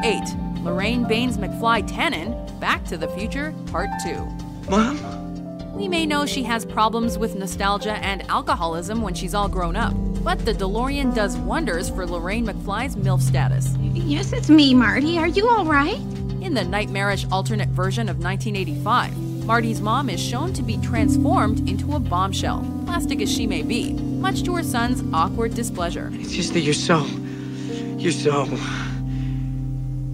8. Lorraine Baines McFly Tannen, Back to the Future Part 2. Mom? We may know she has problems with nostalgia and alcoholism when she's all grown up, but the DeLorean does wonders for Lorraine McFly's MILF status. Yes, it's me, Marty. Are you all right? In the nightmarish alternate version of 1985, Marty's mom is shown to be transformed into a bombshell, plastic as she may be, much to her son's awkward displeasure. It's just that you're so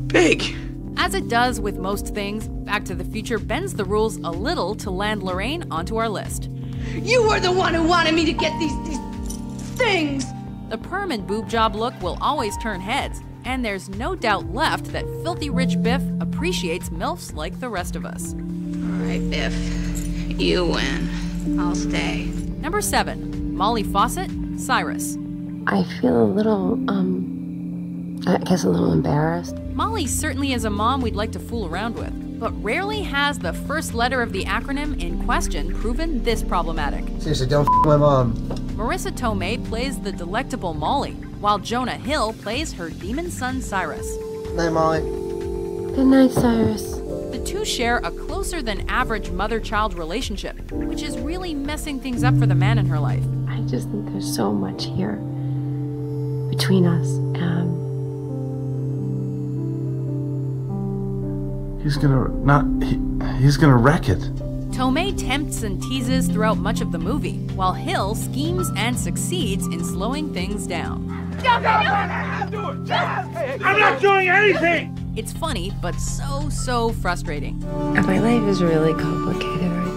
big. As it does with most things, Back to the Future bends the rules a little to land Lorraine onto our list. You were the one who wanted me to get these things! The perm and boob job look will always turn heads, and there's no doubt left that filthy rich Biff appreciates MILFs like the rest of us. All right, Biff. You win. I'll stay. Number 7. Molly Fawcett, Cyrus. I feel a little, I guess a little embarrassed. Molly certainly is a mom we'd like to fool around with, but rarely has the first letter of the acronym in question proven this problematic. Seriously, don't f my mom. Marissa Tomei plays the delectable Molly, while Jonah Hill plays her demon son Cyrus. Night, Molly. Good night, Cyrus. The two share a closer than average mother-child relationship, which is really messing things up for the man in her life. I just think there's so much here between us, and he's gonna wreck it. Tomei tempts and teases throughout much of the movie, while Hill schemes and succeeds in slowing things down. Stop it! I'm not doing anything! It's funny, but so frustrating. my life is really complicated right now.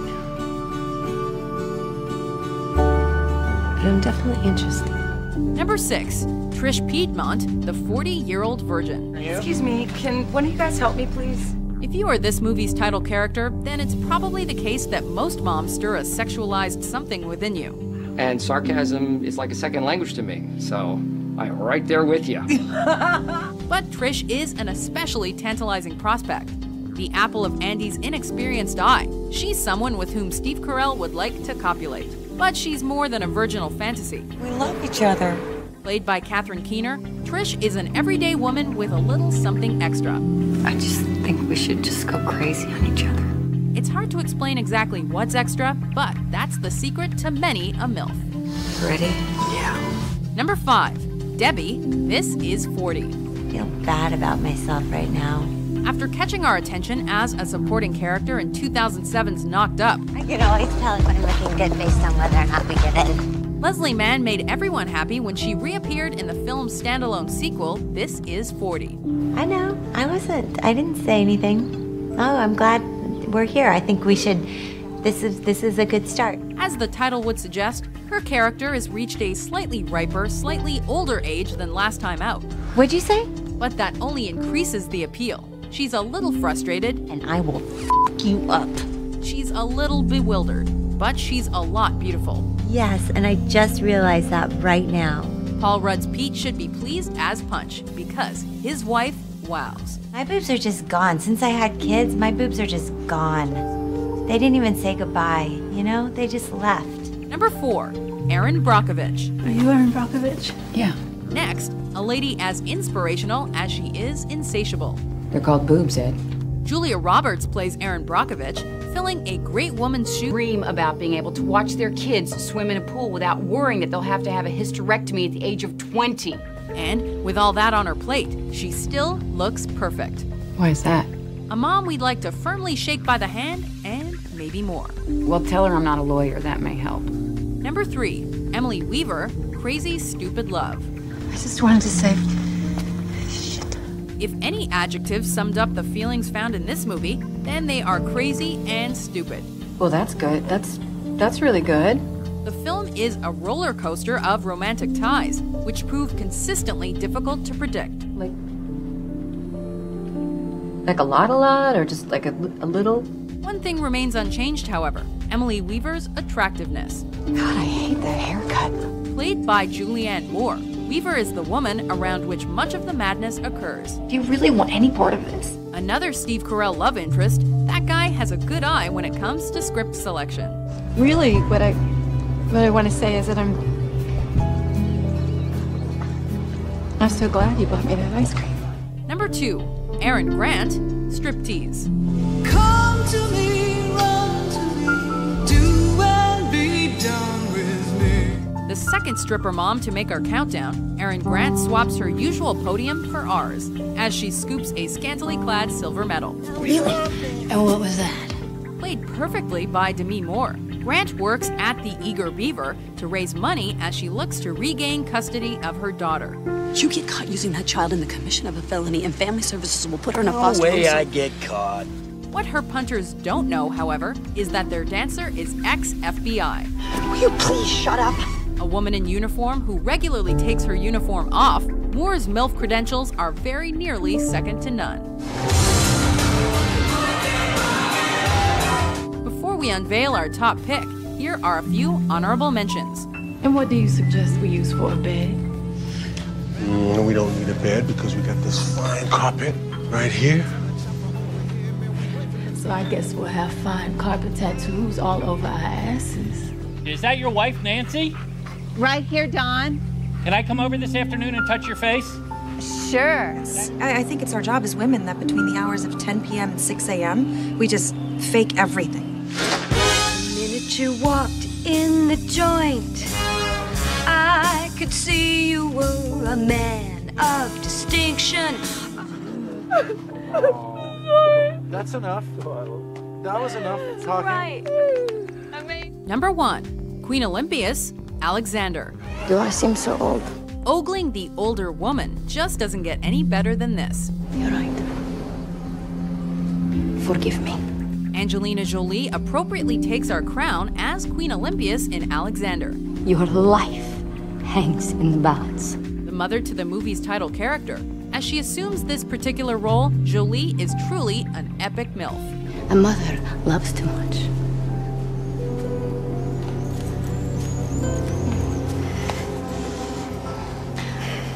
But I'm definitely interested. Number 6. Trish Piedmont, the 40-year-old virgin. Excuse me, can one of you guys help me, please? If you are this movie's title character, then it's probably the case that most moms stir a sexualized something within you. And sarcasm is like a second language to me, so I'm right there with you. But Trish is an especially tantalizing prospect. The apple of Andy's inexperienced eye. She's someone with whom Steve Carell would like to copulate. But she's more than a virginal fantasy. We love each other. Played by Catherine Keener, Trish is an everyday woman with a little something extra. I just think we should just go crazy on each other. It's hard to explain exactly what's extra, but that's the secret to many a MILF. Ready? Yeah. Number 5. Debbie, This Is 40. I feel bad about myself right now. After catching our attention as a supporting character in 2007's Knocked Up, I can always tell if I'm looking good based on whether or not we get in. Leslie Mann made everyone happy when she reappeared in the film's standalone sequel, This Is 40. I know. I didn't say anything. Oh, I'm glad we're here. I think we should. This is a good start. As the title would suggest, her character has reached a slightly riper, slightly older age than last time out. What'd you say? But that only increases the appeal. She's a little frustrated, and I will f you up. She's a little bewildered, but she's a lot beautiful. Yes, and I just realized that right now. Paul Rudd's Pete should be pleased as punch because his wife wows. My boobs are just gone. Since I had kids, my boobs are just gone. They didn't even say goodbye, you know? They just left. Number 4, Erin Brockovich. Are you Erin Brockovich? Yeah. Next, a lady as inspirational as she is insatiable. They're called boobs, Ed. Julia Roberts plays Erin Brockovich, filling a great woman's shoes. Dream about being able to watch their kids swim in a pool without worrying that they'll have to have a hysterectomy at the age of 20. And with all that on her plate, she still looks perfect. Why is that? A mom we'd like to firmly shake by the hand and maybe more. Well, tell her I'm not a lawyer. That may help. Number 3, Emily Weaver, Crazy Stupid Love. I just wanted to say... If any adjectives summed up the feelings found in this movie, then they are crazy and stupid. Well, that's good. That's really good. The film is a roller coaster of romantic ties, which prove consistently difficult to predict. Like a lot, or just like a little? One thing remains unchanged, however, Emily Weaver's attractiveness. God, I hate that haircut. Played by Julianne Moore, Weaver is the woman around which much of the madness occurs. Do you really want any part of this? Another Steve Carell love interest, that guy has a good eye when it comes to script selection. Really, what I want to say is that I'm so glad you bought me that ice cream. Number 2, Aaron Grant, striptease. Come to me, run to me, do and be done with me. The second stripper mom to make our countdown, Aaron Grant swaps her usual podium for ours as she scoops a scantily clad silver medal. Really? And what was that? Played perfectly by Demi Moore. Grant works at the Eager Beaver to raise money as she looks to regain custody of her daughter. You get caught using that child in the commission of a felony, and Family Services will put her in a foster home. No way I get caught. What her punters don't know, however, is that their dancer is ex-FBI. Will you please shut up? A woman in uniform who regularly takes her uniform off, Moore's MILF credentials are very nearly second to none. Before we unveil our top pick, here are a few honorable mentions. And what do you suggest we use for a bed? We don't need a bed because we got this fine carpet right here. So I guess we'll have fine carpet tattoos all over our asses. Is that your wife, Nancy? Right here, Dawn. Can I come over this afternoon and touch your face? Sure. I think it's our job as women that between the hours of 10 p.m. and 6 a.m., we just fake everything. The minute you walked in the joint, I could see you were a man of distinction. That's enough. That was enough talking. Right. Number 1, Queen Olympias, Alexander. Do I seem so old? Ogling the older woman just doesn't get any better than this. You're right. Forgive me. Angelina Jolie appropriately takes our crown as Queen Olympias in Alexander. Your life hangs in the balance. The mother to the movie's title character. As she assumes this particular role, Jolie is truly an epic MILF. A mother loves too much.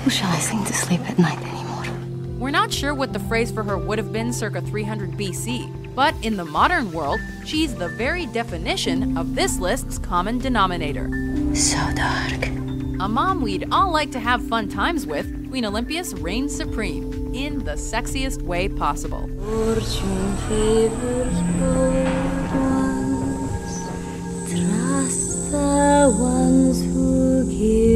Who shall I sing to sleep at night anymore? We're not sure what the phrase for her would have been circa 300 BC, but in the modern world, she's the very definition of this list's common denominator. So dark. A mom we'd all like to have fun times with, Queen Olympias reigns supreme in the sexiest way possible. Fortune favors bold ones. Trust the ones who give.